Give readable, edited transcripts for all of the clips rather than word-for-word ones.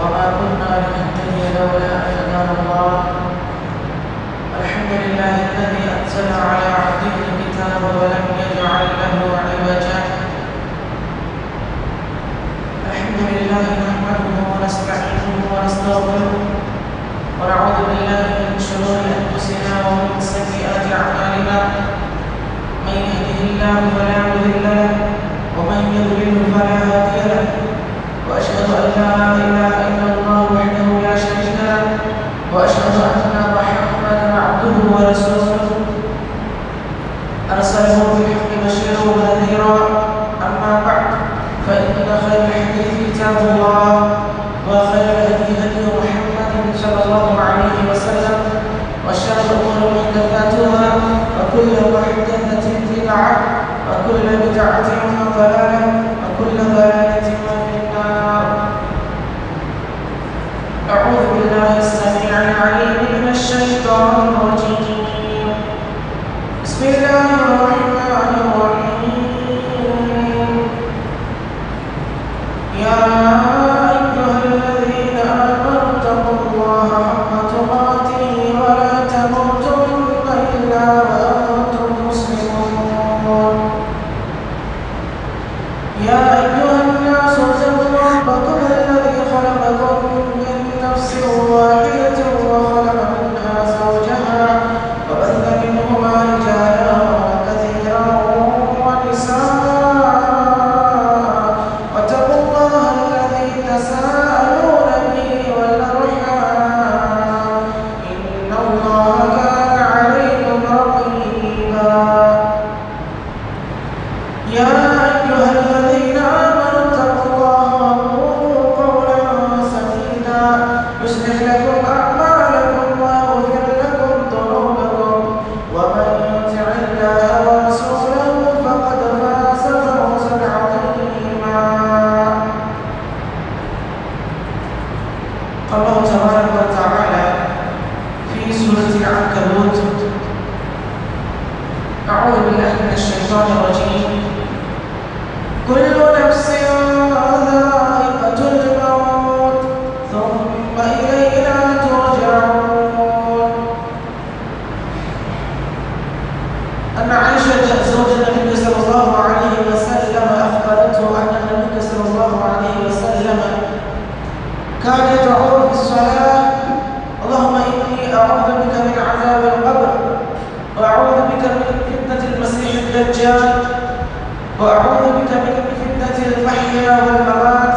وما كنا لنهتدي لولا أن هدانا الله. الحمد لله الذي أنزل على عبده الكتاب ولم يجعل له عوجا. الحمد لله نحمده ونستعينه ونستغفره ونعوذ بالله من شرور أنفسنا ومن سيئات أعمالنا. من يهده الله فلا مضل له ومن يضلل فلا هادي له. وأشهد أن لا إله إلا الله وحده لا شريك له وأشهد أن محمدا عبده ورسوله أرسله بالحق بشيرا ونذيرا. أما بعد فإن خير الحديث كتاب الله وخير الهدي هدي محمد صلى الله عليه وسلم وشر الأمور محدثاتها وكل محدثة بدعة وكل بدعة ضلالة وكل ضلالة في النار. أعوذ بالله السميع العليم من الشيطان الرجيم. بسم الله الرحمن الرحيم. يا أيها الذين آمنوا اتقوا الله حق تقاته ولا تموتن إلا وأنتم مسلمون. يا أيها الناس اتقوا ربكم الذي خلقكم من نفس واحدة وخلق منها زوجها وبث منهما رجالا كثيرا ونساء. واتقوا الله الذي تساءلون به والأرحام إن الله كان عليكم رقيبا. يا أيها الذين آمنوا اتقوا الله وقولوا قولا سديدا يصلح لكم أعمالكم ويغفر لكم ذنوبكم ومن يطع الله ورسوله فقد فاز فوزا عظيما. قال الله تبارك وتعالى في سورة العنكبوت: أعوذ بالله من الشيطان الرجيم. كل نفس ذائقة الموت ثم إلينا ترجعون. أن عائشة زوج النبي صلى الله عليه وسلم أخبرته أن النبي صلى الله عليه وسلم كان يدعو في الصلاة: اللهم إني أعوذ بك من عذاب القبر وأعوذ بك من فتنة المسيح الدجال وأعوذ بك من فتنة المحيا والممات.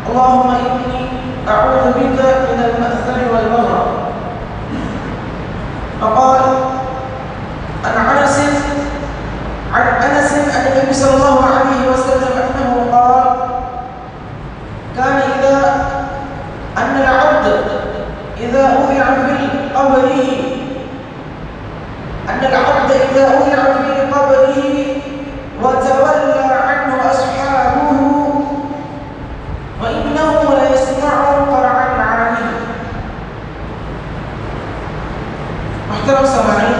اللهم إني أعوذ بك من المأثم والمغرم. فقال عن أنس عن النبي صلى الله عليه وسلم أنه قال: كان أن العبد إذا أوضع في قبره وتولى عنه أصحابه وإنه ليسمع قرع العالم. محترم سامعين،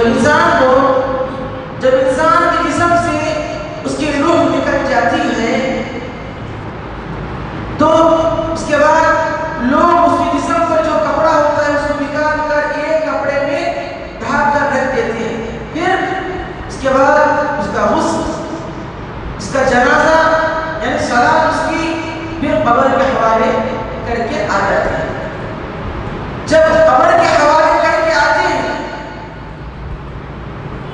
جب انسان کے جسم سے اس کی روح نکل جاتی ہے تو اس کے بعد لوگ اس کے جسم پر جو کپڑا ہوتا ہے اس کو نکال کر ایک کپڑے میں ڈھانپ کر رکھ دیتے ہیں. پھر اس کے بعد اس کا غسل، اس کا جنازہ یعنی صلاۃ اس کی پھر قبر کے حوالے کر کے آ جاتے ہیں. جب قبر کے حوالے کر کے آتے ہیں،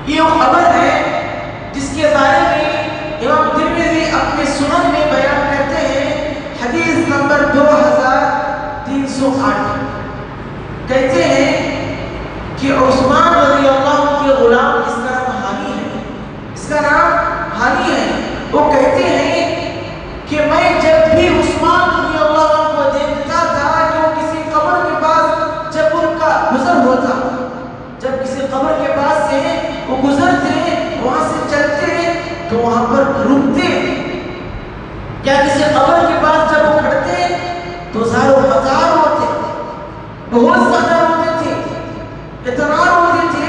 یہ وہ قبر ہے جس کے بارے میں امام ترمذی اپنے سنن میں بیان کرتے ہیں. حدیث نمبر 2308 کہتے ہیں کہ عثمان رضی اللہ عنہ کے غلام، اس کا نام ہانی ہے، وہ کہتے ہیں کہ میں جب بھی عثمان رضی اللہ عنہ کو دیکھتا تھا کہ وہ کسی قبر کے پاس جب ان کا گزر ہوتا، جب کسی قبر کے پاس سے وہ گزرتے وہاں سے چلتے تو وہاں پر رکتے، یا کسی قبر کے پاس جب وہ کھڑتے تو زار و قطار ہوتے، بہت زیادہ روتے تھے، اتنا روتے تھے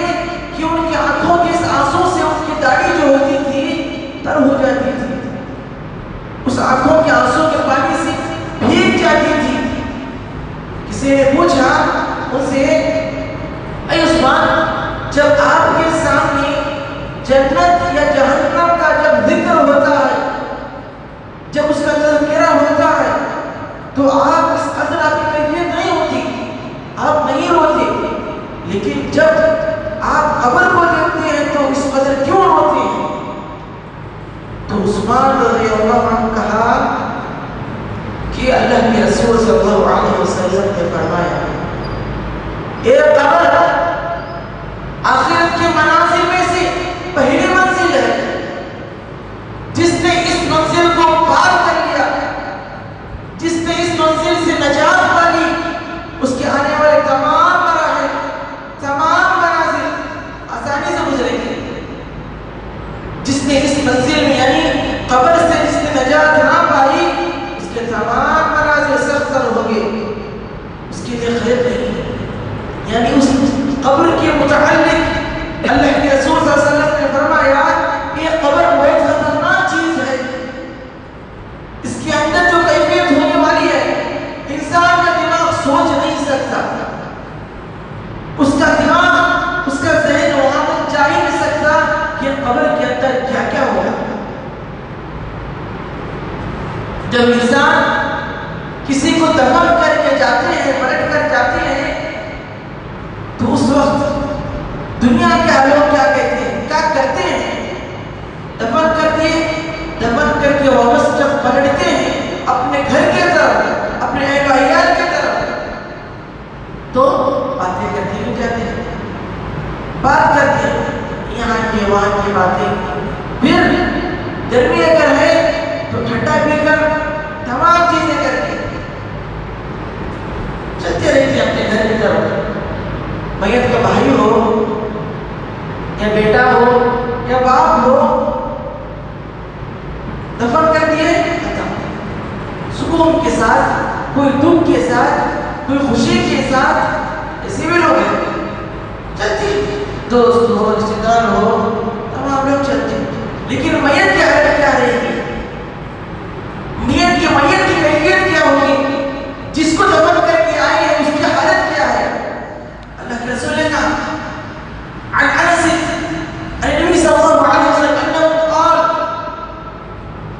کہ ان کی آنکھوں کے اس آنسوں سے ان کی داڑھی جو ہوتی تھی تر ہو جاتی تھی، اس آنکھوں کے آنسوں کے پانی سے بھیگ جاتی تھی. کسی نے پوچھا ان سے، اے عثمان، جب آپ کے سامنے جنت یا جہنم کا جب ذکر ہوتا ہے، جب اس کا تذکرہ ہوتا ہے تو آپ اس قدر آپ کی کیفیت نہیں ہوتی، آپ نہیں روتے، لیکن جب آپ قبر کو دیکھتے ہیں تو اس قدر کیوں روتے ہیں؟ تو عثمان رضی اللہ عنہ کہا کہ اللہ کے رسول صلی اللہ علیہ وسلم نے فرمایا، اے قبر آخرت کے منازل میں سے پہلی منزل ہے، جس نے اس منزل کو پار کر لیا، جس نے اس منزل سے نجات پالی، اس کے آنے والے تمام مراحل، تمام منازل آسانی سے گزریں گے. جس نے اس منزل میں یعنی قبر سے جس نے نجات نہ پائی، اس کے تمام منازل سخت ہوں گے، اس کے لیے خیر نہیں. یعنی اس قبر کے متعلق اللہ کے رسول صلی اللہ علیہ وسلم نے فرمایا کہ یہ قبر بہت خطرناک چیز ہے، اس کے اندر جو کیفیت ہونے والی ہے انسان کا دماغ سوچ نہیں سکتا، اس کا دماغ، اس کا ذہن وہاں تک جا ہی نہیں سکتا کہ قبر کے اندر کیا کیا ہوگا. جب انسان کسی کو دفن کر کے جاتے ہیں، پلٹ کر جاتے ہیں، تو اس وقت دنیا کے لوگ کیا کہتے ہیں، کیا کرتے ہیں؟ دفن کر کے واپس جب پلٹتے ہیں اپنے گھر کے طرف، اپنے اہل و عیال کی طرف، تو باتیں کرتے ہوئے جاتے ہیں، بات کرتے ہیں یہاں کی وہاں کی باتیں. پھر گرمی اگر ہے تو ٹھنڈا پی کر تمام چیزیں کر کے چلتے رہتے ہیں اپنے گھر کی طرف. میت کا بھائی ہو یا بیٹا ہو یا باپ ہو، دفن کر دیے، ختم. سکون کے ساتھ، کوئی دکھ کے ساتھ، کوئی خوشی کے ساتھ، ایسے بھی لوگ ہیں چلتے، دوست ہو، رشتے دار ہو، تمام لوگ چلتے. لیکن میت کی حالت کیا رہے گی؟ میت کی کیفیت کیا ہوگی؟ جس کو دفن کر کے آئے ہیں اس کی حالت کیا ہے؟ اللہ کے رسول نے کہا عن انس عن النبي صلى الله عليه وسلم انه قال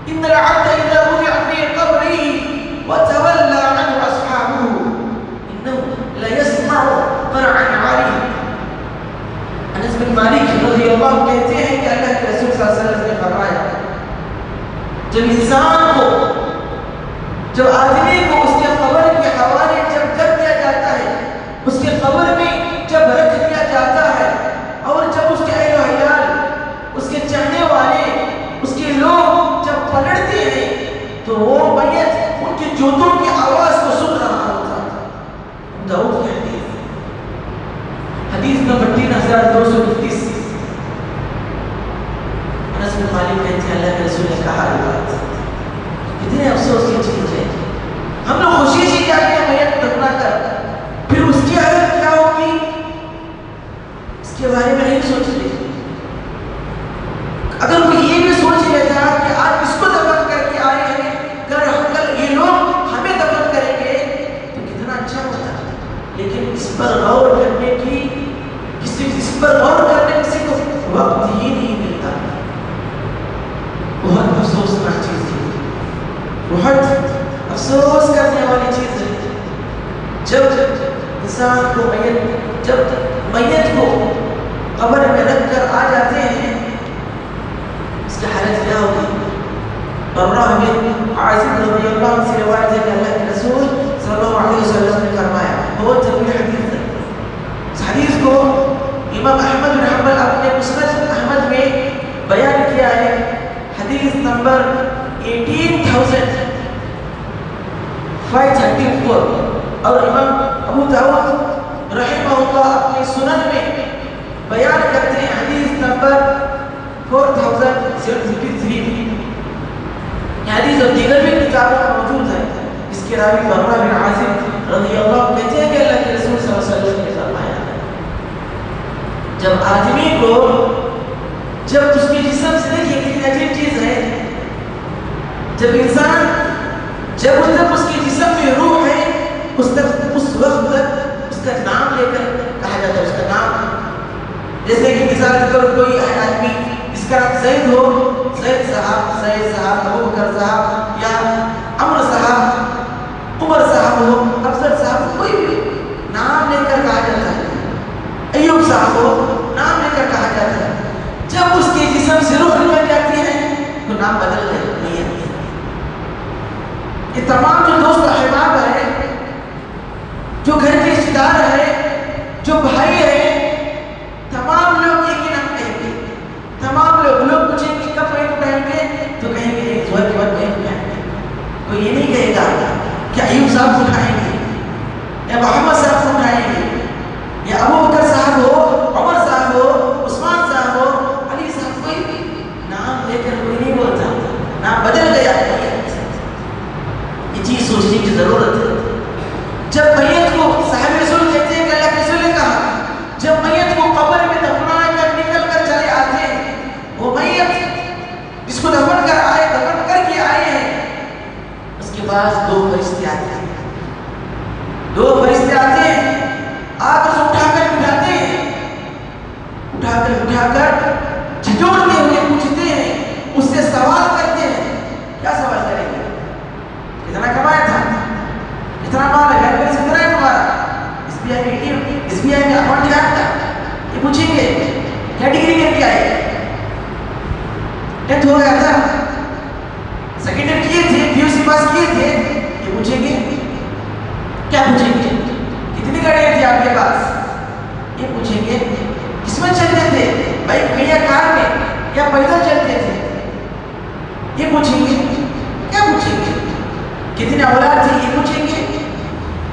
ان العبد اذا رفع في قبره وتولى عنه اصحابه انه لا يسمع قرع عالي. انس بن مالک رضی اللہ عنہ کہتے ہیں کہ اللہ کے رسول صلی اللہ علیہ وسلم نے فرمایا، جب آدمی کو اس کے قبر کے حوالے جب کر دیا جاتا ہے، اس کے قبر میں جب رکھ دیا جاتا ہے، اور جب اس کے اہل و عیال، اس کے چاہنے والے، اس کے لوگ جب پلٹتے ہیں تو وہ میت ان کے جوتوں کی آواز کو سن رہا ہوتا ہے. داؤد کی حدیث نمبر 3232. انس بن مالک کہتے ہیں اللہ کے رسول نے کہا، یہ بات کتنے افسوس کی چیز ہے. ہم لوگ سوچ لیتے. اگر کوئی یہ بھی سوچ لیتا کہ آج اس کو دفن کر کے آئے ہیں، کل یہ لوگ ہمیں دفن کریں گے تو کتنا اچھا ہوتا. لیکن اس پر غور کرنے کسی کو وقت ہی نہیں ملتا. بہت افسوسناک چیز ہے، بہت افسوس کرنے والی چیز ہے. جب انسان کو میت کو قبر میں رکھ کر آ جاتے ہیں، اس کی حالت کیا ہوگی؟ برہ بن عازب رضی اللہ عنہ سے روایت ہے کہ اللہ کے رسول صلی اللہ علیہ وسلم نے فرمایا، بہت ضروری حدیث ہے. اس حدیث کو امام احمد بن حنبل اپنے مسند احمد میں بیان کیا ہے. حدیث نمبر 18534 اور امام ابو داؤد رحمہ اللہ اپنے سنن میں بیان کرتے ہیں حدیث نمبر 4053. یہ حدیث اور دیگر بھی کتابوں میں موجود ہے. اس کے راوی برہ بن عازب رضی اللہ عنہ کہتے ہیں کہ اللہ کے رسول صلی اللہ علیہ وسلم نے فرمایا، جب آدمی کو جب اس کے جسم سے دیکھیے کتنی عجیب چیز ہے، جب انسان جب اس کے جسم میں روح ہے اس وقت تک اس کا نام لے کر کہا جاتا ہے. اس کا نام جیسے کہ مثال کے طور پر کوئی آدمی اس کا نام زید ہو، زید صاحب، ابو بکر صاحب یا عمر صاحب، عمر صاحب ہو، افضل صاحب، کوئی بھی نام لے کر کہا جاتا ہے. ایوب صاحب ہو، نام لے کر کہا جاتا ہے. جب اس کے جسم سے روح نکل جاتی ہے تو نام بدل نہیں ہے. یہ تمام جو دوست احباب ہیں، جو گھر کے رشتہ دار ہیں، جو بھائی ہیں، تمام لوگ ایک ہی نام کہیں گے. تمام لوگ پوچھیں گے کب عید اٹھائیں گے تو کہیں گے ایک زہر کے بعد عید اٹھائیں گے. کوئی یہ نہیں کہے گا کہ ایوب صاحب کو اٹھائیں گے یا محمد صاحب کو اٹھائیں گے یا ابو بکر صاحب ہو، عمر صاحب ہو، عثمان صاحب ہو، علی صاحب، کوئی بھی نام لے کر کوئی نہیں بولتا. نام بدل گیا. یہ چیز سوچنے کی ضرورت ہے. جب میت کو صاحب رسول کہتے ہیں کہ اللہ کے رسول نے کہا، جب میت کو قبر میں دفنا کر نکل کر چلے آتے ہیں، وہ میت جس کو دفن کر کے آئے ہیں، اس کے پاس دو فرشتے آتے ہیں. دو فرشتے آتے ہیں، آ کر اسے اٹھا کر بٹھاتے ہیں، اٹھا کر جھنجھوڑتے ہوئے پوچھتے ہیں، اس سے سوال کرتے ہیں. کیا سوال کریں گے؟ کتنا کمایا تھا؟ کتنا مال ہے؟ گھر میں کتنا ہے تمہارا؟ اس بی آئی میں اکاؤنٹ کیا تھا؟ یہ پوچھیں گے. کیا ڈگری کر کے آئے؟ 10th ہو گیا تھا، سیکنڈری کیے تھے، پی یو سی پاس کیے تھے؟ یہ پوچھیں گے. کیا پوچھیں گے؟ کتنی گاڑیاں تھی آپ کے پاس؟ یہ پوچھیں گے. کس میں چلتے تھے؟ بائک میں یا کار میں یا پیدل چلتے تھے؟ یہ پوچھیں گے. کیا پوچھیں گے؟ کتنے اولاد تھے؟ یہ پوچھیں گے.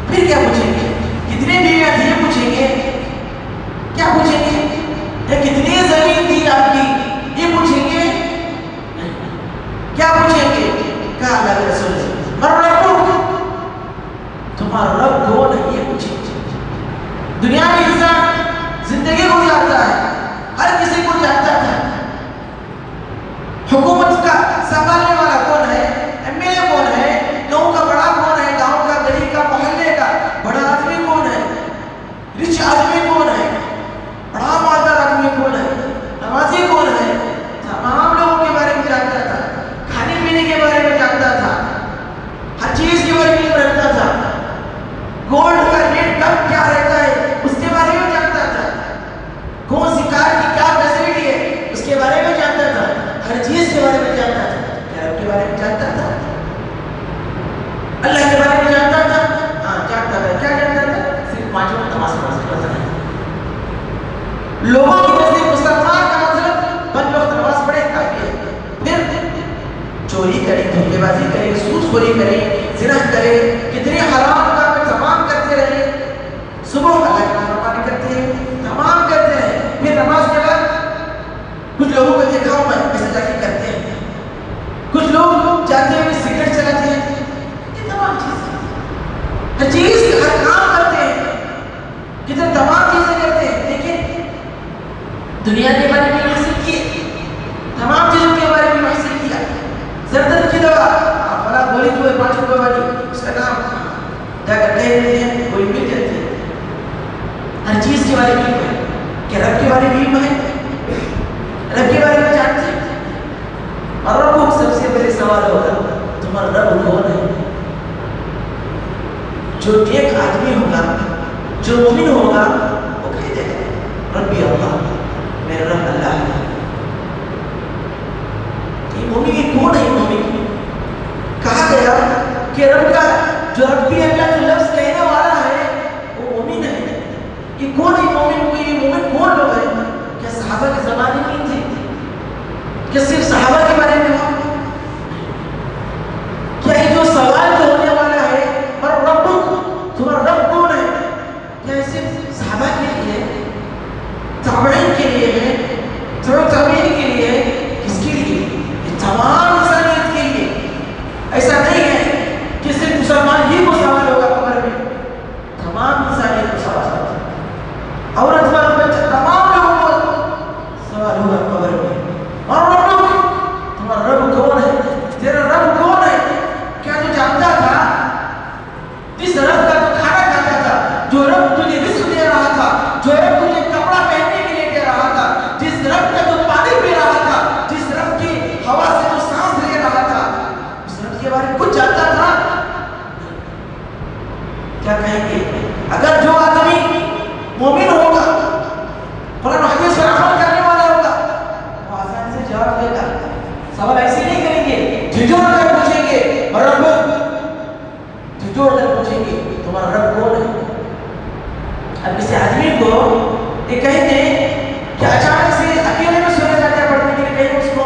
پھر کیا پوچھیں گے؟ کتنے بیویاں تھیں؟ یہ پوچھیں گے. کیا پوچھیں گے؟ یا کتنی زمین تھی آپ کی؟ یہ پوچھیں گے. کیا پوچھیں گے؟ کہا اللہ کے رسول نے تمہارا رب کون ہے؟ یہ پوچھیں گے. دنیا میں انسان زندگی گزارتا ہے، ہر کسی کو جانتا تھا. حکومت کا سنبھالنے والا کون ہے؟ ایم ایل اے کون ہے؟ گاؤں کا بڑا کون ہے؟ گاؤں کا، گلی کا، محلے کا بڑا آدمی کون ہے؟ رچ آدمی کون ہے؟ بڑا مالدار آدمی کون ہے؟ نمازی کون ہے؟ تمام لوگوں کے بارے میں جانتا تھا. کھانے پینے کے بارے میں جانتا تھا، ہر چیز کے بارے میں رکھتا تھا. گولڈ کا ریٹ کب کیا رہتا ہے اس کے بارے میں جانتا تھا. کون سی کار کی کیا فیسلٹی ہے اس کے بارے میں جانتا تھا. ہر چیز کے بارے میں جانتا تھا. کیا رب کے بارے میں جانتا تھا؟ اللہ کے بارے میں جانتا تھا؟ ہاں جانتا تھا. کیا جانتا تھا؟ صرف 5 وقت نماز پڑھتا تھا. لوگوں کی نزدیک مسلمان کا مطلب 5 وقت نماز پڑھے کافی ہے. پھر چوری کرے، دھوکے بازی کرے، سود خوری کرے، زنا کرے، کتنے حرام کام تمام کرتے رہے. صبح اللہ کی نافرمانی کرتے ہیں، تمام کرتے ہیں. پھر نماز کے بعد کچھ لوگوں کو دیکھا ہوں میں ایسے جا کے کرتے ہیں. کچھ لوگ جاتے ہوئے سگریٹ چلاتے ہیں. یہ تمام چیزیں، ہر چیز ہر کام کرتے ہیں، کتنے تمام چیزیں کرتے ہیں. لیکن دنیا کے بارے میں حاصل کیے، تمام چیزوں کے بارے میں حاصل کیا. سر درد کی دوا فلاں گولی جو ہے 5 روپے والی، اس کا نام جا کر کہہ دیتے ہیں، گولی مل جاتی ہے. ہر چیز کے بارے میں علم ہے. کہ رب کے بارے میں علم ہے، رب کے بارے میں جانتے ہیں. اور رب کو سب سے پہلے سوال ہوگا تمہارا رب کون ہے؟ جو ایک آدمی ہوگا، جو مومن ہوگا، وہ کہتے ہیں ربی اللہ، میرا رب اللہ ہے. یہ مومن یہ کون ہے؟ مومن کہا گیا کہ رب کا جو ربی اللہ جو لفظ کہنے والا ہے وہ مومن ہے. یہ کون ہے مومن؟ کو یہ مومن کون لوگ ہیں؟ کیا صحابہ کے زمانے میں تھے؟ کیا صرف صحابہ کے بارے میں ہو؟ کیا یہ جو سوال جو ہونے والا ہے پر رب تمہارا رب کون ہے، کیا صرف صحابہ کے لیے، تابعین کے لیے ہے، تابعین کے لیے ہے؟ کس کے لیے؟ یہ تمام انسانیت کے لیے. ایسا نہیں ہے کہ صرف مسلمان ہی کو سوال ہوگا قبر میں، تمام انسانیت کو سوال ہوگا. عورت مرد بچہ تمام لوگوں کو سوال ہوگا قبر میں. اور رب تمہارا رب کون ہے؟ تیرا رب کون ہے؟ کیا تو جانتا تھا جس رب کا تو کھانا کھاتا تھا، جو رب تجھے رزق دے رہا تھا، جو رب تجھے کپڑا پہننے کے لیے دے رہا تھا، جس رب کا تو پانی پی رہا تھا، جس رب کی ہوا سے تو سانس لے رہا تھا، اس رب کے بارے میں کچھ جانتا تھا؟ کیا کہیں گے اگر جو آدمی مومن ہوگا، قرآن و حدیث پر عمل کرنے والا ہوگا، وہ آسان سے جواب دے گا. سوال ایسے نہیں کریں گے، جھجوڑ کر پوچھیں گے رب، جھجوڑ کر پوچھیں گے تمہارا رب کون ہے. اب کسی آدمی کو یہ کہتے ہیں کہ اچانک سے اکیلے میں سورہ فاتحہ پڑھنے کے لیے کہیں اس کو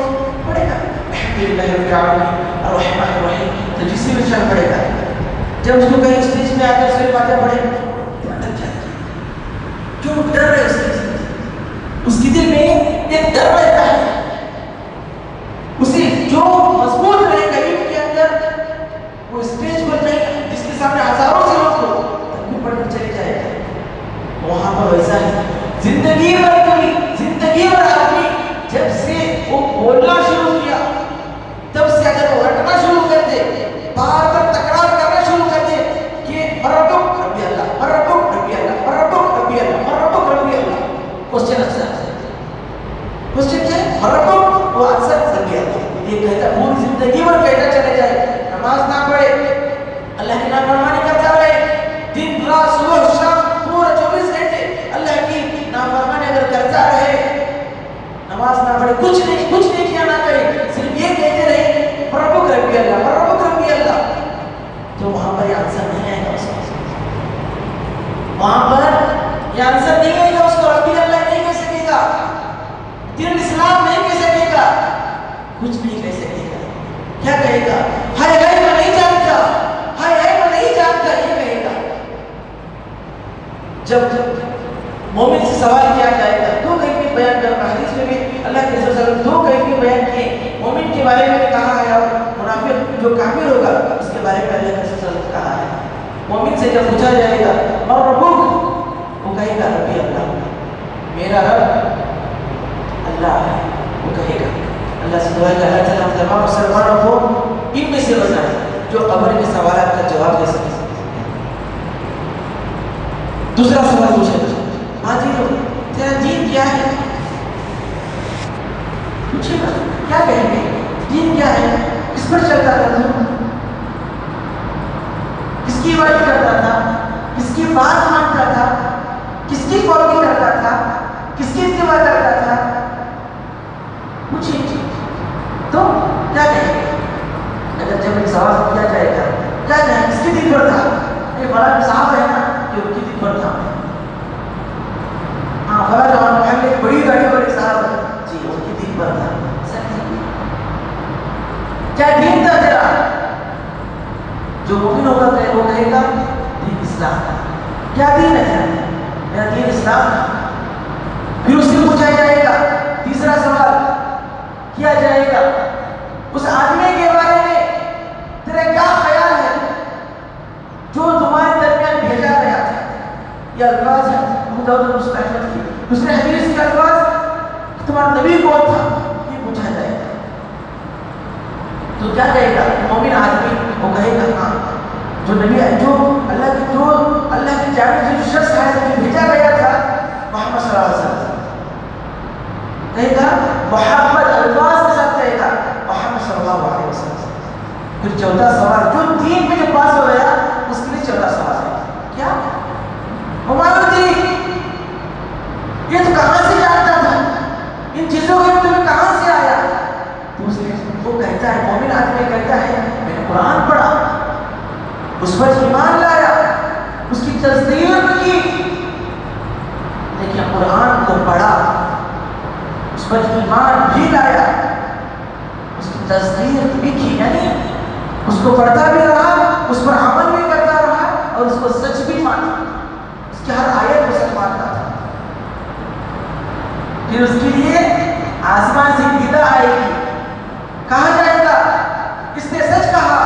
پڑھے گا الحمدللہ رب العالمین الرحمن الرحیم، تو جس سے بھی پڑھے گا. جب اس کو کہیں اسٹیج میں آ کر سورہ فاتحہ پڑھے تو اٹک جائے گا. کیوں؟ ڈر ہے اس کے دل میں ایک ڈر رہتا ہے. اسے جو مضبوط رہے گا علم کے اندر، وہ اسٹیج پر جائے گا جس کے سامنے ہزاروں سے لوگ ہو تب پڑھ کر چلے جائے گا. وہاں پر ویسا ہے زندگی بھر آدمی جب سے وہ بولنا شروع کیا تب سے اگر وہ رٹنا شروع کر دے، بار بار تکرار کرنا شروع کر دے کہ ربک ربی اللہ، ربک ربی اللہ، ربک ربی اللہ، ربک ربی اللہ، کوسچن آنسر کوسچن کیا ہے؟ ربک وہ آنسر ربی اللہ. یہ کہتا پوری زندگی بھر کہتا چلے جائے، نماز نہ پڑھے، اللہ کی نافرمانی کرتا رہے، دن رات صبح شام پورا 24 گھنٹے اللہ کی نافرمانی اگر کرتا رہے، نماز نہ پڑھے، کچھ نہیں کیا نہ کرے، صرف یہ کہتے رہے ربک ربی اللہ، ربک ربی اللہ، تو وہاں پر یہ آنسر نہیں آئے گا. اس کو وہاں پر یہ آنسر نہیں آئے گا. اس کو ربی اللہ نہیں کہہ سکے گا، دین اسلام نہیں کہہ سکے گا، کچھ نہیں کہہ سکے گا. کیا کہے گا؟ ہائے ہائے میں نہیں جانتا، ہائے ہائے میں نہیں جانتا، یہ کہے گا. جب مومن سے سوال کیا جائے گا، دو کیفیت بیان کرنا. حدیث میں بھی اللہ کے رسول صلی اللہ علیہ وسلم دو کیفیت بیان کیے. مومن کے بارے میں کہا ہے اور منافق جو کافر ہوگا اس کے بارے میں اللہ کے رسول صلی اللہ علیہ وسلم کہا ہے. مومن سے جب پوچھا جائے گا اور ربک، وہ کہے گا ربی اللہ، میرا رب اللہ ہے. وہ کہے گا اللہ سے دعا کہ اللہ تعالیٰ ہم تمام مسلمانوں کو ان میں سے بنائے جو قبر کے سوالات کا جواب دے سکے. دوسرا سوال پوچھے گا، ہاں جی تیرا دین کیا ہے؟ پوچھے گا کیا کہیں گے؟ دین کیا ہے؟ کس پر چلتا تھا تو؟ کس کی عبادت کرتا تھا؟ کس کی بات مانتا تھا؟ کس کی فالوئنگ کرتا تھا؟ کس کی اتباع کرتا تھا؟ پوچھیں تو کیا کہیں گے؟ اگر جب ایک سوال کیا جائے گا کیا کہیں؟ کس کی دین پر تھا؟ یہ بڑا صاحب ہے نا کہ ان کی دین پر تھا. ہاں فلاں جوان محل ایک بڑی گاڑی والے صاحب ہے جی، ان کی دین پر تھا. کیا دین تھا تیرا؟ جو مومن ہوگا وہ کہے گا دین اسلام. کیا دین ہے تیرا؟ میرا دین اسلام ہے. پھر اس سے پوچھا جائے گا، تیسرا سوال کیا جائے گا اس آدمی کے بارے میں تیرا کیا خیال ہے جو تمہارے درمیان بھیجا گیا تھا. یہ الفاظ ہیں ابو داؤد اور مسلم کی. دوسرے حدیث کے الفاظ تو کیا کہے گا مومن آدمی؟ وہ کہے گا ہاں جو نبی جو اللہ کی جانب سے جو شخص ہے جو بھیجا گیا تھا محمد صلی اللہ علیہ وسلم کہے گا محمد الفاظ کے ساتھ کہے گا محمد صلی اللہ علیہ وسلم. پھر چوتھا سوال جو دین میں جو پاس ہو گیا اس کے لیے چوتھا سوال ہے کیا ہمارا دین یہ تو کہاں سے جانتا تھا ان چیزوں کے تمہیں کہاں سے آیا؟ وہ کہتا ہے مومن آدمی کہتا ہے میں نے قرآن پڑھا اس پر ایمان لایا اس کی تصدیق کی لیکن قرآن کو پڑھا اس پر ایمان بھی لایا اس کی تصدیق بھی کی یعنی اس کو پڑھتا بھی رہا اس پر عمل بھی کرتا رہا اور اس کو سچ بھی مانا اس کی ہر آیت کو سچ مانتا تھا. پھر اس کے لیے آسمان سے ندا آئے گی کہا جائے گا اس نے سچ کہا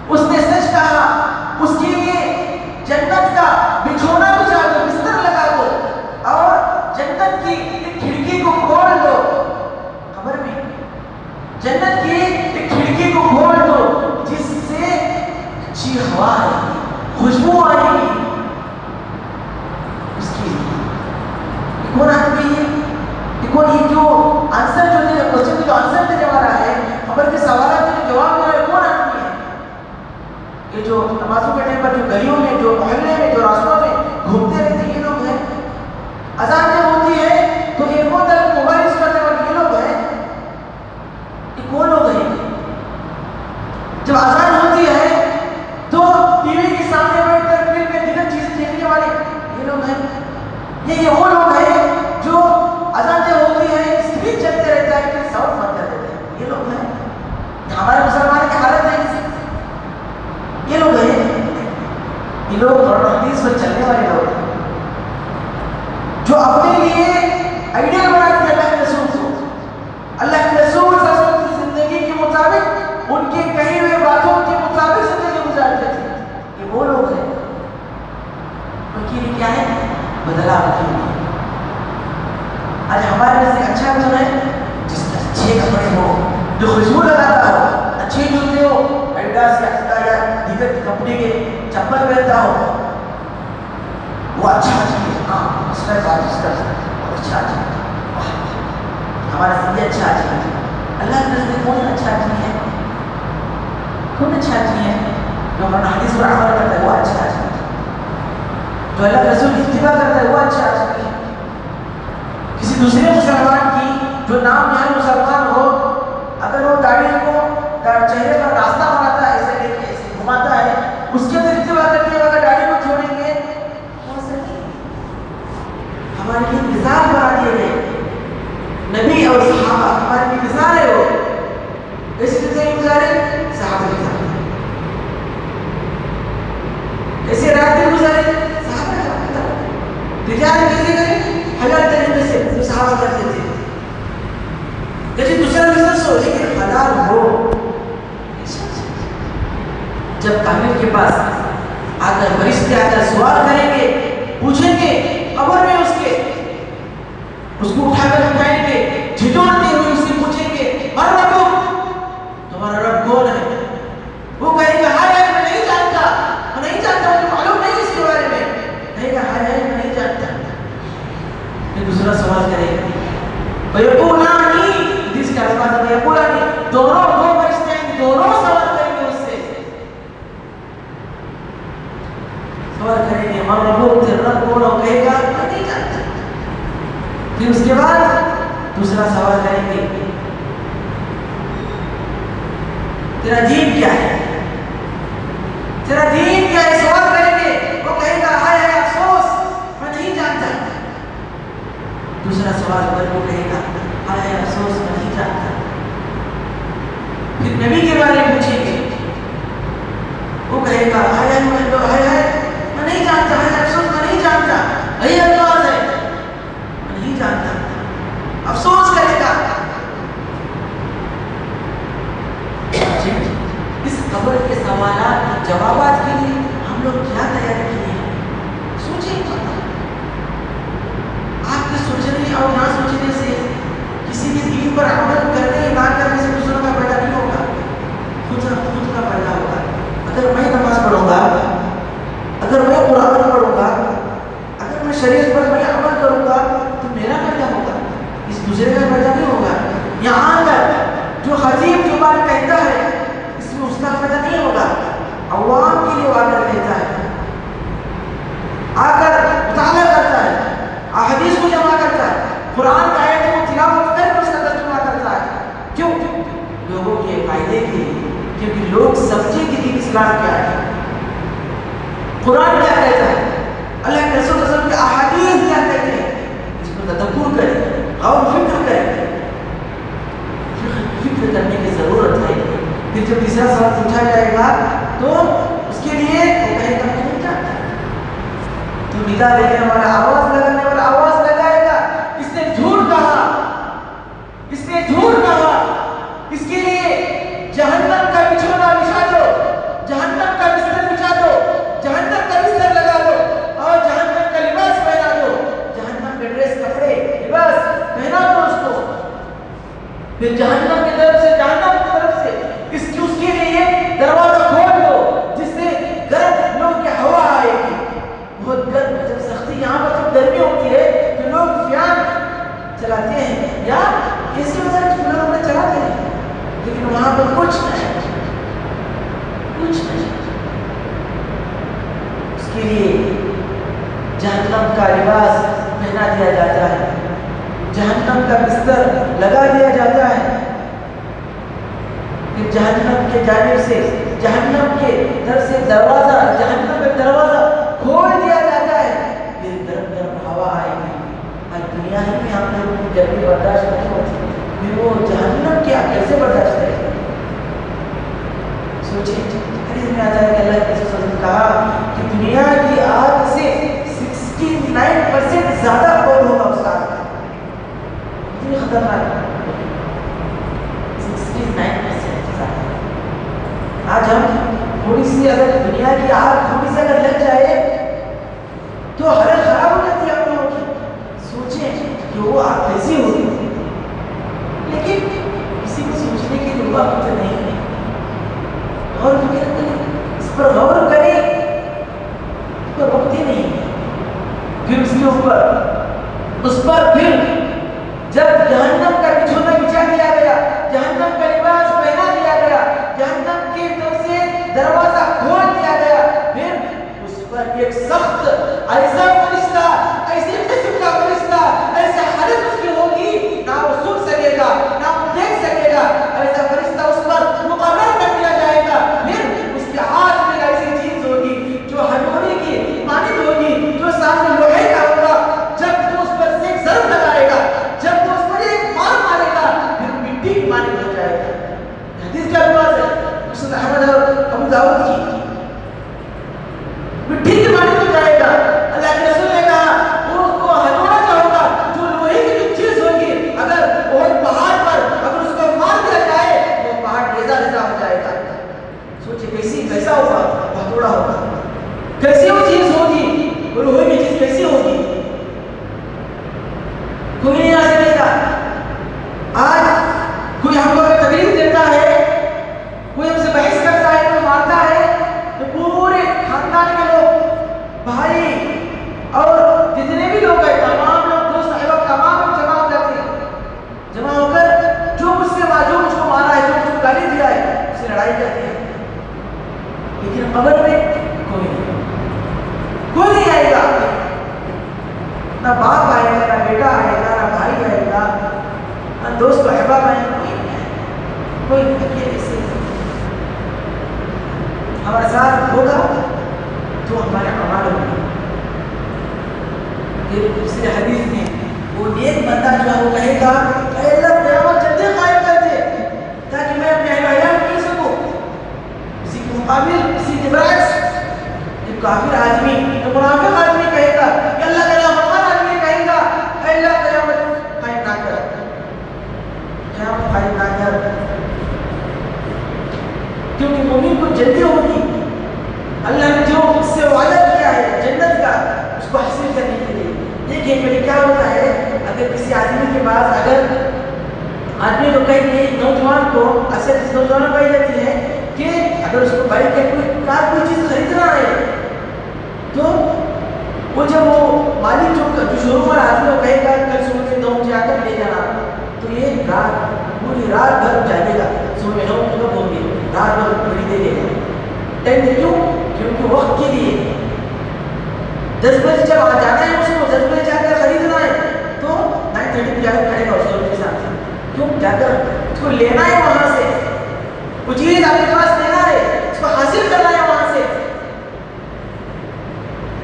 اس نے سچ کہا اس کے لیے جنت کا بچھونا بچھا دو بستر لگا دو اور جنت کی ایک کھڑکی کو کھول دو خبر میں جنت کی ایک کھڑکی کو کھول دو جس سے اچھی ہوا آئے گی خوشبو آئے گی اس کی کون آدمی ہے کون یہ جو آنسر جو دے کوشچن جو آنسر دینے والا ہے خبر کے سوالات کے جواب دے رہا ہے کون آدمی ہے؟ یہ جو نمازوں کے ٹائم پر جو گلیوں میں جو محلے میں جو راستوں میں گھومتے رہتے یہ لوگ ہیں. اذان جب ہوتی ہے تو ایک اور طرف موبائل یوز کرنے والے یہ لوگ ہیں. یہ کون لوگ ہیں؟ جب اذان ہوتی ہے تو ٹی وی کے سامنے بیٹھ کر فلم میں دیگر چیزیں دیکھنے والے یہ لوگ ہیں. یہ وہ لوگ ہیں جو اذان جب ہوتی ہے اسکرین چلتے رہتا ہے پھر ساؤنڈ بند کر دیتے ہیں یہ لوگ ہیں. ہمارے مسلمان کی حالت ہے یہ لوگ ہیں. یہ لوگ قرآن حدیث پر چلنے والے لوگ ہیں جو اپنے لیے آئیڈیل بناتے ہیں اللہ کے رسول کو. اللہ کے رسول صلی اللہ علیہ وسلم کی زندگی کے مطابق ان کے کہی ہوئے باتوں کے مطابق زندگی گزارتے تھے. یہ وہ لوگ ہیں ان کے لیے کیا ہے بدلا کے لیے. آج ہمارے میں سے اچھا تو ہے جس میں اچھے کپڑے ہو جو خوشبو لگاتا ہو اچھے جوتے ہو ایڈیڈاس یا دیگر کمپنی کے چپل پہنتا ہو وہ اچھا چیز ہاں اس کا اچھا چیز ہمارا زندگی اچھا چیز اللہ کے نزدیک کون اچھا چیز ہے کون اچھا چیز ہے جو قرآن حدیث پر عمل کرتا ہے وہ اچھا چیز جو اللہ کے رسول کی اتباع کرتا ہے وہ اچھا چیز ہے. کسی دوسرے مسلمان کی جو نام نہاد مسلمان ہو اگر وہ داڑھی کو چہرے پر راستہ بناتا ہے ایسے لے کے ایسے گھماتا ہے اس کے اندر اتباع کرتے ہیں اگر داڑھی کو چھوڑیں گے وہ صحیح ہمارے لیے مثال بنا دیے گئے نبی اور صحابہ ہمارے لیے مثال ہے. وہ کیسے زندگی گزارے صحابہ کے ساتھ کیسے رات دن گزارے صحابہ کے ساتھ تجارت کیسے کرے حلال طریقے سے جو صحابہ کرتے تھے. لیکن دوسرا بزنس ہو لیکن حلال ہو. جب کامل کے پاس آ کر فرشتے آ کر سوال کریں گے پوچھیں گے قبر میں اس کو اٹھا کر اٹھائیں گے جھٹوڑتے ہوئے اس سے پوچھیں گے من ربک تمہارا رب کون ہے؟ وہ کہے گا ہائے ہائے میں نہیں جانتا مجھے معلوم نہیں اس کے بارے میں. کہے گا ہائے ہائے میں نہیں جانتا. پھر دوسرا سوال کرے گا وَيَقُولَانِ حدیث کے الفاظ میں وَيَقُولَانِ دونوں دو فرشتے ہیں دونوں سوال کریں گے اس سے سوال کریں گے من ربک تیرا رب کون ہو؟ کہے گا میں نہیں جانتا. پھر اس کے بعد دوسرا سوال کریں گے تیرا دین کیا ہے تیرا دین کیا ہے سوال کریں گے. وہ کہے گا ہائے ہائے افسوس میں نہیں جانتا. دوسرا سوال پر وہ کہے گا ہائے افسوس میں نہیں جانتا. پھر نبی کے بارے میں پوچھیں گے وہ کہے گا ہائے میں نہیں جانتا ہائے افسوس میں نہیں جانتا. یہی انداز ہے میں نہیں جانتا افسوس کرے گا. اس قبر کے سوالات کے جوابات کے لیے ہم لوگ کیا تیاری کیے ہیں سوچیں. آپ کے سوچنے اور نہ سوچنے سے کسی کے دین پر عمل کرنے نہ کرنے سے دوسروں کا بیٹا نہیں قرآن کا آیت کو تلاوت کر کے اس کا ترجمہ کرتا ہے. کیوں؟ لوگوں کے فائدے کے لیے، کیونکہ لوگ سمجھے کہ دین اسلام کیا ہے، قرآن کیا کہتا ہے، اللہ کے رسول صلی اللہ علیہ وسلم کے احادیث کیا کہتے ہیں. اس پر تدبر کریں، غور و فکر کریں. فکر کرنے کی ضرورت ہے. پھر جب تیسرا سوال پوچھا جائے گا تو اس کے لیے وہ کہے گا نہیں جانتا. تو ندا دینے والا، آواز لگانے والا آواز لگائے گا، اس نے جھوٹ کہا، اس نے جھوٹ کہا، اس کے لیے جہنم کا بچھونا بچھا دو، جہنم کا بستر بچھا دو، جہنم کا بستر لگا دو اور جہنم کا لباس پہنا دو، جہنم کے ڈریس، کپڑے، لباس پہنا دو اس کو. پھر جہنم کی طرف سے، جہنم کی طرف سے اس کے لیے دروازہ کھول دو جس سے گرم لوگ کی ہوا آئے گی. بہت گرم، جب سختی یہاں پر جب گرمی ہوتی ہے تو لوگ فیان چلاتے ہیں یا کیسے وغیرہ کولر میں چلاتے ہیں، لیکن وہاں پر کچھ نہیں، کچھ نہیں. اس کے لیے جہنم کا لباس پہنا دیا جاتا ہے، جہنم کا بستر لگا دیا جاتا ہے. پھر جہنم کے جانب سے، جہنم کے طرف سے دروازہ، جہنم کا دروازہ کھول دیا جاتا ہے. پھر گرم گرم ہوا آئے گی. اور دنیا ہی میں ہم لوگوں کو گرمی برداشت نہیں ہوتی، پھر وہ جہنم کی آگ کیسے برداشت کرے گا؟ سوچیں. حدیث میں آتا ہے کہ اللہ کے رسول نے کہا کہ دنیا کی آگ سے 69% زیادہ کون ہوگا اس آگ کا. اتنی خطرناک ہے. 69% زیادہ. آج ہم تھوڑی سی اگر دنیا کی آگ تھوڑی سی اگر لگ جائے تو حالت خراب ہو جاتی ہے ہم لوگوں کی. سوچیں کہ وہ آگ کیسی ہوگی، لیکن کسی کو سوچنے کی کوئی وقت نہیں ہے. غور فکر کریں، اس پر غور کریں، اس پر وقت ہی نہیں ہے. پھر اس کے اوپر، اس پر پھر جب جہنم کا بچھونا بچھا دیا گیا، جہنم کا لباس پہنا دیا گیا، جہنم کی طرف سے دروازہ کھول دیا گیا، پھر اس پر ایک سخت ایسا فرشتہ، ایسی قسم کا فرشتہ، ایسا حالت اس کی ہوگی نہ وہ سن سکے گا نہ وہ دیکھ سکے گا. ایسا فرشتہ اس پر مقرر کر دیا جائے گا. پھر اس کے ہاتھ میں ایسی چیز ہوگی جو ہتھوڑے کی مانند ہوگی، جو سامنے لوہے کا ہوگا. جب وہ اس پر سے ایک ضرب لگائے گا، جب وہ اس پر ایک مار مارے گا، پھر مٹی کی مانند ہو جائے گا. حدیث کا الفاظ ہے مسند احمد اور ابو داؤد کی. مٹی کی مانند ہو جائے گا. اللہ کے رسول نے کہا وہ اس کو ہتھوڑا کا ہوگا، جو لوہے کی جو چیز ہوگی، اگر وہ پہاڑ پر اگر اس کو مار دیا جائے وہ پہاڑ ریزہ ریزہ ہو جائے گا. سوچے کیسا ہوگا وہ ہتھوڑا ہوگا، کیسی وہ چیز ہوگی، وہ لوہے کی چیز کیسی ہوگی. کوئی نہیں آ سکے گا. آج کوئی ہم کو تکلیف دیتا ہے، کوئی ہم سے بحث کرتا ہے، کوئی مارتا ہے تو پورے خاندان کے لوگ، بھائی اور جتنے بھی لوگ ہیں، تمام لوگ، دوست احباب، تمام لوگ جمع ہو جاتے ہیں. جمع ہو کر جو مجھ کو مارا ہے، جو مجھ کو گالی دیا ہے، اس سے لڑائی کرتے ہیں. لیکن قبر میں کوئی نہیں آئے گا. نہ باپ آئے گا، نہ بیٹا آئے گا، نہ بھائی آئے گا، نہ دوست احباب آئے گا. کوئی اکیلے سے ہمارے ساتھ ہوگا تو ہمارے اعمال ہوگا. پھر دوسری حدیث میں وہ نیک بندہ جو ہے وہ کہے گا اے اللہ قیامت جلدی قائم کر دے تاکہ میں اپنے اہل عیال کو مل سکوں. اسی کے مقابل، اسی کے برعکس ایک کافر آدمی، ایک منافق آدمی کہے گا کہ اللہ کا نافرمان آدمی کہے گا اے اللہ قیامت قائم نہ کر، قیامت قائم نہ کر. کیونکہ مومن کو جلدی ہوگی. اللہ نے جو اس سے وعدہ کیا ہے جنت کا، اس کو حاصل کرنے کے لیے. دیکھیں کبھی کیا ہوتا ہے، اگر کسی آدمی کے پاس، اگر آدمی کو کہیں گے، نوجوان کو اکثر اس نوجوان پائی جاتی ہے کہ اگر اس کو بائک یا کوئی کار کوئی چیز خریدنا ہے تو وہ جب وہ مالک جو شوروم والا آدمی کو کہے گا کل صبح میں 9 بجے آ کر لے جانا، تو یہ پوری رات بھر جاگے گا. صبح میں 9 بجے کب ہوگی، رات بھر خریدے لے گا. ٹائم کیوں؟ کیونکہ وقت کے لیے 10 بجے جب جانا ہے، اس کو 10 بجے جا کر خریدنا ہے تو 9 9:30 جا کے کھڑے گا اس کے ساتھ. کیوں؟ کیا کر اس کو لینا ہے وہاں سے, وہ چیز آپ کے پاس لینا ہے, اس کو حاصل کرنا ہے وہاں سے.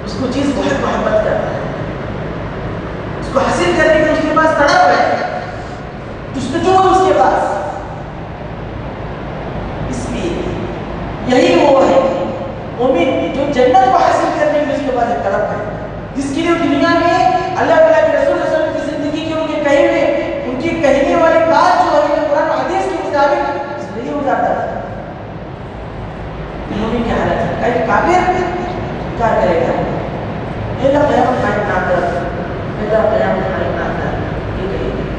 اس کو چیز بہت محبت کرتا ہے, اس کو حاصل کرنے کے اس کے پاس تڑپ ہے, جستجو ہے اس کے پاس. اس لیے یہی وہ ہے مومن جو جنت کو حاصل کرنے کے اس کے پاس ایک تڑپ ہے, جس کے لیے دنیا میں اللہ تعالیٰ کے رسول صلی اللہ علیہ وسلم کی زندگی کے ان کے کہے ہوئے, ان کی کہنے والی بات جو ہے قرآن و حدیث کے مطابق زندگی گزارتا ہے. مومن کی حالت ہے, ایک کافر کیا کرے گا؟ اللہ قیامت قائم نہ کر, اللہ قیامت قائم نہ کر, یہ کہے گا.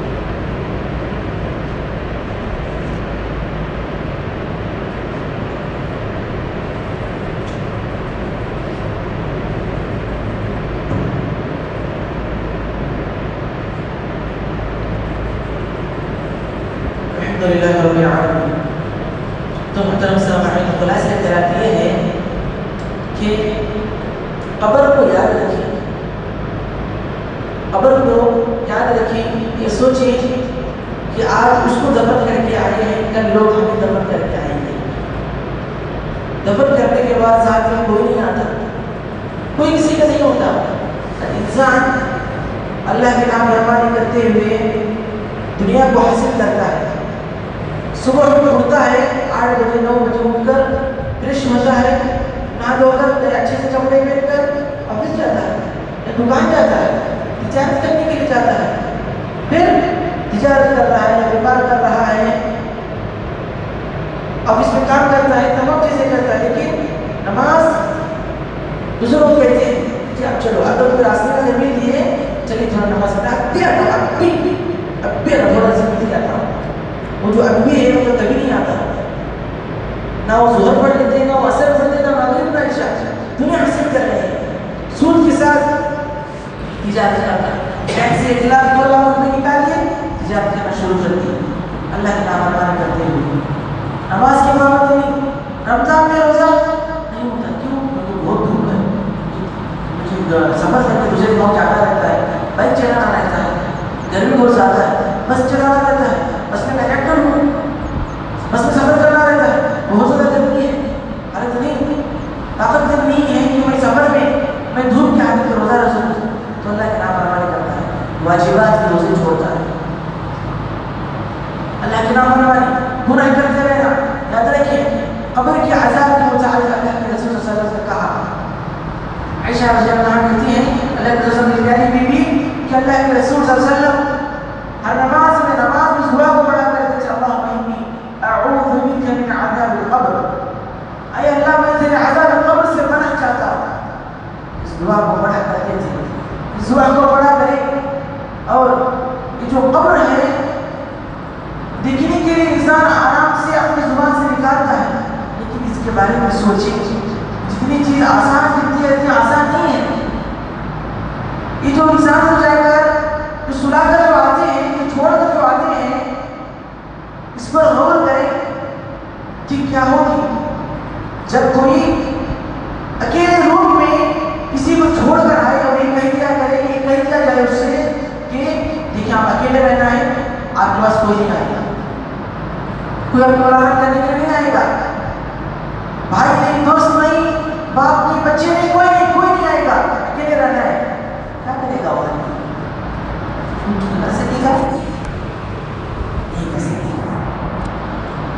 الحمدللہ رب العالمین. تو محترم سامعین, خلاصہ کلام یہ ہے کہ قبر کو یاد رکھیں, قبر کو یاد رکھیں, یہ سوچیں کہ آج اس کو دفن کر کے آئے ہیں, کل لوگ ہمیں دفن کر کے آئیں گے. دفن کرنے کے بعد ساتھ میں کوئی نہیں آتا, کوئی کسی کا نہیں ہوتا. انسان اللہ کے نام فرمانی کرتے ہوئے دنیا کو حاصل کرتا ہے. صبح میں اٹھتا ہے 8 بجے 9 بجے اٹھ کر فریش ہوتا ہے, نہا دھو کر اچھے سے کپڑے پہن کر آفس جاتا ہے یا دکان جاتا ہے, تجارت کرنے کے لیے جاتا ہے. پھر تجارت کر رہا ہے یا بیپار کر رہا ہے, آفس میں کام کرتا ہے, تمام چیزیں کرتا ہے. لیکن نماز بزرگ کہتے ہیں کہ اب چلو, اگر کوئی راستے کا زمین دیے چلیے تھوڑا نماز پڑھا, اب بھی تھوڑا زمین جاتا ہوں. وہ جو اب بھی ہے وہ کبھی نہیں آتا, نہ وہ ظہر پڑھ لیتے ہیں, نہ وہ عصر پڑھ لیتے ہیں, نہ مغرب, نہ عشاء. دنیا حاصل کر رہے ہیں, سود کے ساتھ تجارت کرتا ہے. بینک سے 1 لاکھ 2 لاکھ روپے نکالیے, تجارت کرنا شروع کر دی, اللہ کے نام فرمانی کرتے ہوئے. نماز کی پابندی نہیں, رمضان میں روزہ نہیں ہوتا. کیوں؟ کیونکہ بہت دھوپ ہے, مجھے سفر کر کے دوسرے گاؤں جانا رہتا ہے, بائک چلانا رہتا ہے, گرمی بہت زیادہ ہے, بس چلانا رہتا ہے, بس میں کنیکٹر ہوں, بس میں سفر کرنا رہتا ہے. بہت زیادہ گرمی ہے, حالت نہیں, طاقت نہیں ہے کہ میں سفر میں دھوپ کے حالت میں روزہ رکھوں, تو اللہ کے نام فرمانی کرتا ہے, واجبات کے روزے چھوڑتا ہے. اللہ کے نام فرمانی گناہ کرتے رہنا. یاد رکھیں قبر کے عذاب کے متعلق اللہ کے رسول صلی اللہ علیہ وسلم نے کہا. عائشہ رضی اللہ عنہا کہتی ہیں اللہ کے رسول کی پیاری بیوی کہ اللہ کے رسول صلی اللہ علیہ وسلم ہر نماز میں اس دعا کو پڑھا کرتے تھے, اللہم انی اعوذ بک من عذاب القبر, اے اللہ میں تیرے عذاب القبر سے پناہ چاہتا ہوں. اس دعا کو پڑھا کرتے تھے. اس دعا کو پڑھا کریں. اور یہ جو قبر ہے دیکھنے کے لیے انسان آرام سے اپنی زبان سے نکالتا ہے, لیکن اس کے بارے میں سوچیں, جتنی چیز آسان دکھتی ہے اتنی آسان نہیں ہے. یہ جو انسان کو جائے کر جو سلا کر جو آتے ہیں, جو چھوڑ کر جو آتے ہیں, اس پر غور کریں کہ کیا ہوگی جب کوئی اکیلے روم میں کسی کو چھوڑ کر آئے اور یہ کہہ دیا کرے, یہ کہہ دیا جائے اس سے کہ دیکھیں آپ اکیلے رہنا ہے, آپ کے پاس کوئی نہیں آئے گا, کوئی آپ کو راحت کرنے کے لیے نہیں آئے گا, بھائی نہیں, دوست نہیں, باپ نہیں, بچے نہیں, کوئی نہیں آئے گا, اکیلے رہنا ہے. کیا کرے گا وہ آدمی؟ کر سکے گا؟ نہیں کر سکے گا.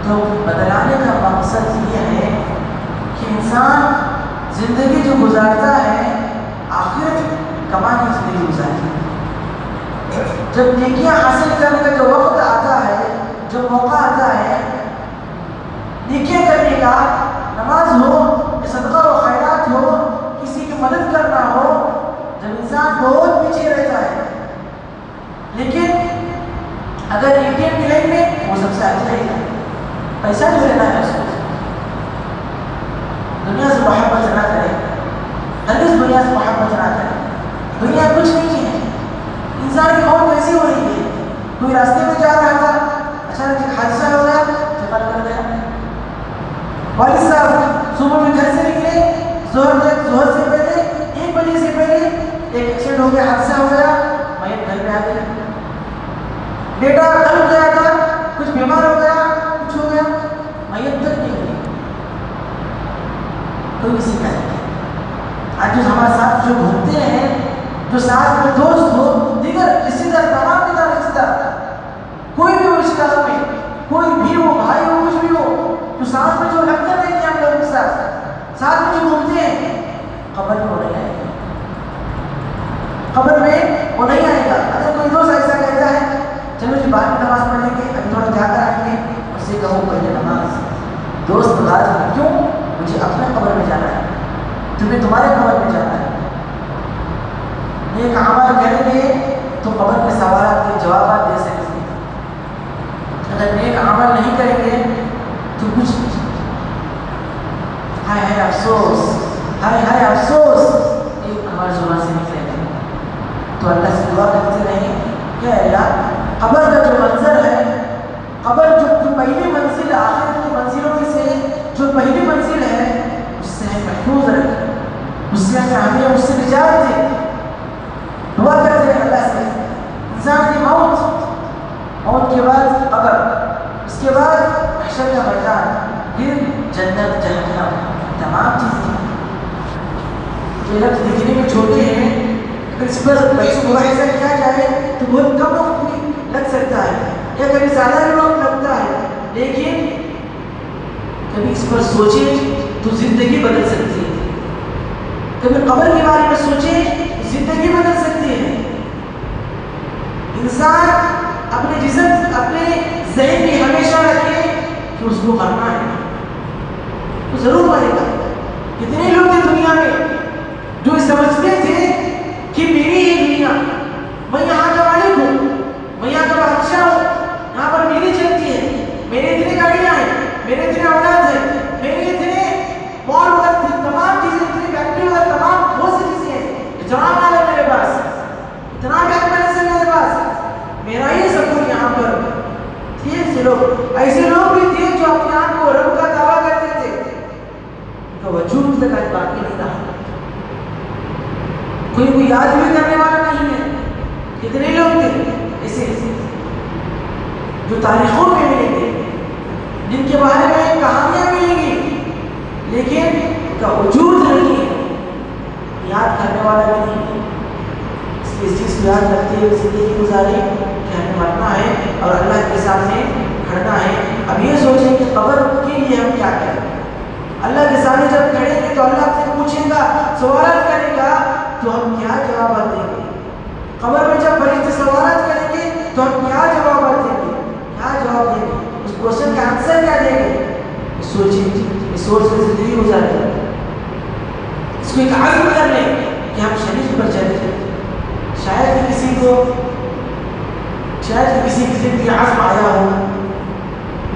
تو بدلانے کا مقصد یہ ہے کہ انسان زندگی جو گزارتا ہے آخرت کمانے کے لیے گزارتا ہے. جب نیکیاں حاصل کرنے کا جو وقت آتا ہے, جو موقع آتا ہے نیکیاں کرنے کا, نماز ہو, صدقہ و خیرات ہو, کسی کی مدد کرنا ہو, جب انسان بہت پیچھے رہتا ہے, لیکن اگر ATM کی لائن میں وہ سب سے آگے رہے گا, پیسہ جو لینا ہے اس کو. دنیا سے محبت نہ کرے, ہرگز دنیا سے محبت نہ کرے. دنیا کچھ نہیں ہے. انسان کی موت کیسی ہو رہی ہے, کوئی راستے میں جا رہا تھا, اچانک ایک حادثہ ہو گیا, انتقال کر گیا. والد صاحب صبح میں گھر سے نکلے, ظہر سے پہلے 1 بجے سے پہلے ایک ایکسیڈنٹ ہو گیا, حادثہ ہو گیا, میت گھر پہ آ گئی. بیٹا ڈر گیا تھا، کچھ بیمار ہو گیا، کچھ ہو گیا، میت تک نہیں ہوئی، کوئی کسی کا نہیں۔ آج جو ہمارے ساتھ جو گھومتے ہیں، جو ساتھ میں دوست ہو، دیگر رشتے دار، تمام کے رشتے دار، کوئی بھی رشتے دار میں کوئی بھی ہو، بھائی ہو، کچھ بھی ہو، جو ساتھ میں جو لگتے رہتے ہیں ہم لوگوں کے ساتھ میں جو گھومتے ہیں، قبر میں وہ نہیں آئے گا، قبر میں وہ نہیں آئے گا۔ اگر کوئی دوست ایسا کہتا ہے چلو جی بعد میں نماز پڑھ لیں گے، ابھی تھوڑا جا کر آئیں گے، اس سے کہو پہلے نماز۔ دوست ناراض ہے، کیوں؟ مجھے اپنے قبر میں جانا ہے، تمہیں تمہارے قبر میں جانا ہے۔ نیک اعمال کریں گے تو قبر کے سوالات کے جوابات دے سکیں گے، اگر نیک عمل نہیں کریں گے تو کچھ نہیں۔ ہائے ہائے افسوس، ہائے ہائے افسوس، ایک ہماری زبان سے نکلے گا۔ تو اللہ سے دعا کرتے رہیں کہ اللہ قبر کا جو منظر ہے، قبر جو پہلی منزل، آخر کی منزلوں میں سے جو پہلی منزل ہے، اس سے ہمیں محفوظ رکھیں، اس سے ہمیں اس سے نجات دے۔ دعا کرتے ہیں اللہ سے، انسان کی موت کے بعد قبر، اس کے بعد حشر کا میدان، پھر جنت جہنم، تمام چیزیں۔ یہ لفظ دکھنے میں چھوٹے ہیں، اگر اس پر بحث و مباحثہ کیا جائے تو بہت کم وقت بھی لگ سکتا ہے، یا کبھی زیادہ بھی وقت لگتا ہے، لیکن کبھی اس پر سوچیں تو زندگی بدل سکتی ہے، کبھی قبر کے بارے میں سوچیں تو زندگی بدل سکتی ہے۔ انسان اپنے جسم، اپنے ذہن میں ہمیشہ رکھے کہ اس کو مرنا ہے، تو ضرور مرے گا۔ کتنے لوگ تھے دنیا میں جو سمجھتے تھے کہ میری یہ دنیا، میں یہاں کا مالک ہوں، میں یہاں کا بادشاہ ہوں، یہاں پر میری چلتی ہے، میرے اتنے گاڑیاں ہیں، میرے اتنے اولاد ہیں، میرے اتنے مال وغیرہ، تمام چیزیں، اتنی فیکٹری وغیرہ، تمام بہت سی چیزیں ہیں، اتنا مال ہے میرے پاس، اتنا بینک بیلنس ہے میرے پاس، میرا ہی سب کچھ یہاں پر۔ ایسے لوگ بھی تھے جو اپنے آپ کو رب کا دعویٰ کرتے تھے، ان کا وجود تک آج باقی نہیں رہا، کوئی یاد بھی کرنے والا نہیں ہے۔ کتنے لوگ تھے ایسے جو تاریخوں میں ملیں گے، جن کے بارے میں کہانیاں ملیں گی، لیکن ان کا وجود نہیں ہے، یاد کرنے والا بھی نہیں ہے۔ اس چیز کو یاد رکھتے ہوئے زندگی گزاریں کہ ہمیں مرنا ہے اور اللہ کے سامنے کھڑنا ہے۔ اب یہ سوچیں کہ قبر کے لیے ہم کیا کریں۔ اللہ کے سامنے جب کھڑیں گے تو اللہ سے پوچھے گا، سوالات کرے گا، تو ہم کیا جوابات دیں گے۔ قبر میں جب فرشتے سوالات کریں گے تو ہم کیا جوابات دیں گے، کیا جواب دیں گے، اس کوشچن کا آنسر کیا دیں گے۔ سوچیں، اس سوچ سے زندگی گزاریں، اس کو ایک عزم کر لیں کہ ہم شریف پر چلیں۔ شاید کہ کسی کی زندگی عزم آیا ہو،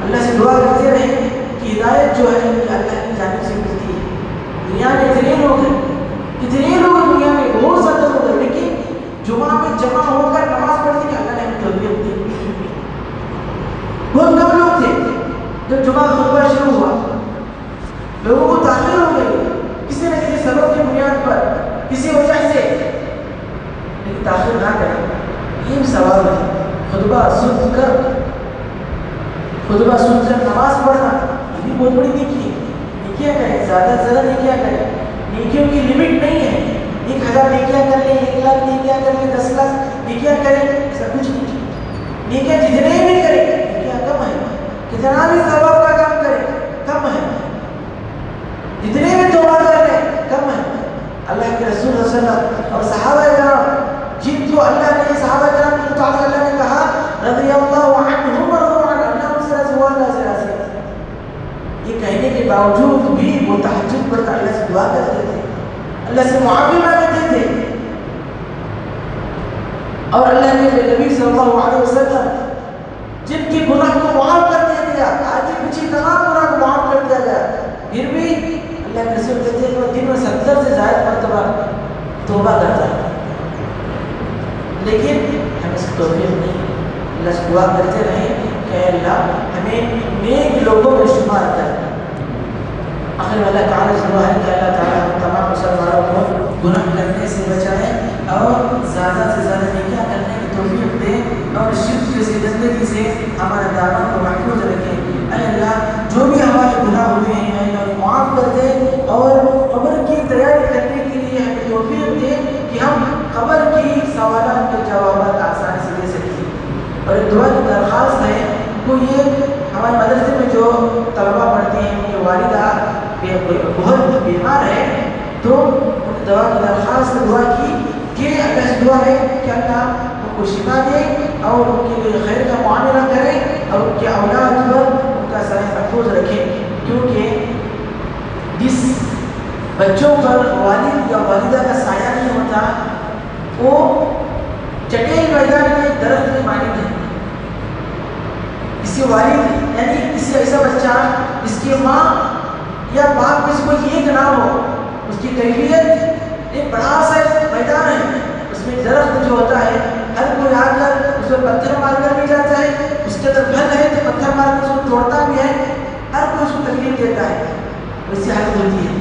اللہ سے دعا کرتے رہیں کہ ہدایت جو ہے یہ اللہ کی جانب سے ملتی ہے۔ دنیا میں اتنے لوگ ہیں، دنیا میں بہت زیادہ لوگ ہیں، لیکن جمعہ میں جمع ہو کر نماز پڑھنے کی اللہ نے ہمیں توفیق دی۔ بہت کم لوگ تھے جب جمعہ خطبہ شروع ہوا، لوگوں کو تاخیر ہو گئی کسی نہ کسی سبب کی بنیاد پر، کسی وجہ سے، لیکن تاخیر نہ کریں۔ یہ بھی سوال ہے، خطبہ سن کر نماز پڑھنا یہ بھی بہت بڑی نیکی ہے۔ نیکیاں کریں، زیادہ سے زیادہ نیکیاں کریں، نیکیوں کی لمٹ نہیں ہے، 1000 نیکیاں کر لیں، 1 لاکھ نیکیاں کر لیں، 10 لاکھ نیکیاں کریں، ایسا کچھ نہیں۔ نیکیاں جتنے بھی کریں نیکیاں کم ہیں، کتنا بھی ثواب کا کام کریں کم ہے، جتنے بھی توبہ کر لیں کم ہے۔ اللہ کے رسول صلی اللہ علیہ وسلم اور صحابہ کرام جن کو اللہ نے، صحابہ کرام کے متعلق اللہ نے کہا رضی اللہ عنہم ورضوا عنہ، اللہ ان سے راضی ہوا، اللہ سے راضی ہے۔ یہ کہنے کے باوجود بھی وہ تہجد پڑھ کر اللہ سے دعا کرتے تھے، اللہ سے معافی مانگتے تھے، اور اللہ نے نبی صلی اللہ علیہ وسلم جن کی گناہ کو معاف کر دیا گیا، آگے پیچھے تمام گناہ کو معاف کر دیا گیا، پھر بھی اللہ کے رسول کہتے ہیں کہ وہ دن میں 70 سے زائد مرتبہ توبہ کرتا ہے، لیکن ہمیں اس کی توفیق نہیں۔ اللہ سے دعا کرتے رہیں کہ اللہ ہمیں نیک لوگوں میں شمار کر۔ آخر اللہ تعالیٰ سے دعا ہے کہ اللہ تعالیٰ ہم تمام مسلمانوں کو گناہ کرنے سے بچائیں اور زیادہ سے زیادہ نیکیاں کرنے کی توفیق دیں اور شرک سے زندگی سے ہمارے دامن کو محفوظ رکھیں۔ اے اللہ جو بھی ہمارے گناہ ہوئے ہیں اے اللہ معاف کر دے، اور قبر کی تیاری کرنے کے لیے ہمیں توفیق دے کہ ہم قبر کی سوالات کے جوابات آسانی سے دے سکیں۔ اور ایک دعا کی درخواست ہے، وہ یہ ہمارے مدرسے میں جو طلبہ پڑھتے ہیں ان کی والدہ بہت بیمار ہے، تو ان دعا کی درخواست دعا کی کہ اللہ دعا ہے کہ اللہ ان کو شفا دے اور ان کے لیے خیر کا معاملہ کرے اور ان کے اولاد پر ان کا سایہ محفوظ رکھے، کیونکہ جس بچوں پر والد یا والدہ کا سایہ نہیں ہوتا وہ چٹیل میدان میں درخت میں مانند ہے۔ کسی والد یعنی کسی ایسا بچہ جس کی ماں یا باپ میں سے کوئی ایک نہ ہو، اس کی کیفیت ایک بڑا سا میدان ہے، اس میں درخت جو ہوتا ہے ہر کوئی آ کر اس میں پتھر مار کر بھی جاتا ہے، اس کے اندر پھل ہے تو پتھر مار کر اس کو توڑتا بھی ہے، ہر کوئی اس کو تکلیف دیتا ہے، ویسی حالت ہوتی ہے۔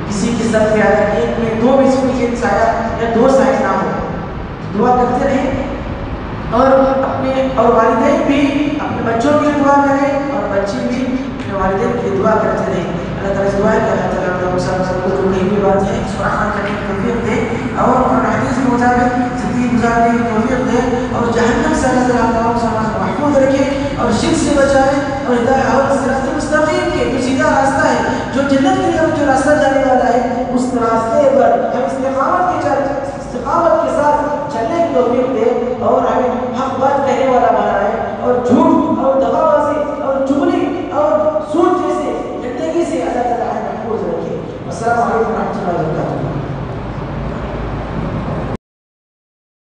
کسی کی سر پہ آیا ایک میں دو میں سے کوئی ایک سایہ یا دو سایہ نہ ہو، دعا کرتے رہیں اور اپنے اور والدین بھی اپنے بچوں کی دعا کریں اور بچے بھی اپنے والدین کی دعا کرتے رہیں۔ اللہ تعالیٰ سے دعا ہے کہ اللہ تعالیٰ سب کو جو کہیں بھی بات ہے اس پر عمل کرنے کی توفیق دے اور قرآن حدیث کے مطابق زندگی گزارنے کی توفیق دے اور جہنم سے اللہ تعالیٰ کو محفوظ رکھے اور شرک سے بچائے اور ہدایت اور صراط مستقیم کے جو سیدھا راستہ ہے جو جنت کی طرف جو راستہ جانے والا ہے اس راستے پر ہم استقامت کے ساتھ چلنے کی توفیق دے اور ہمیں حق بات کہنے والا بنائے اور جھوٹ اور دغابازی اور چغلی اور سود جیسے زندگی سے اللہ تعالیٰ محفوظ رکھے۔ السلام علیکم۔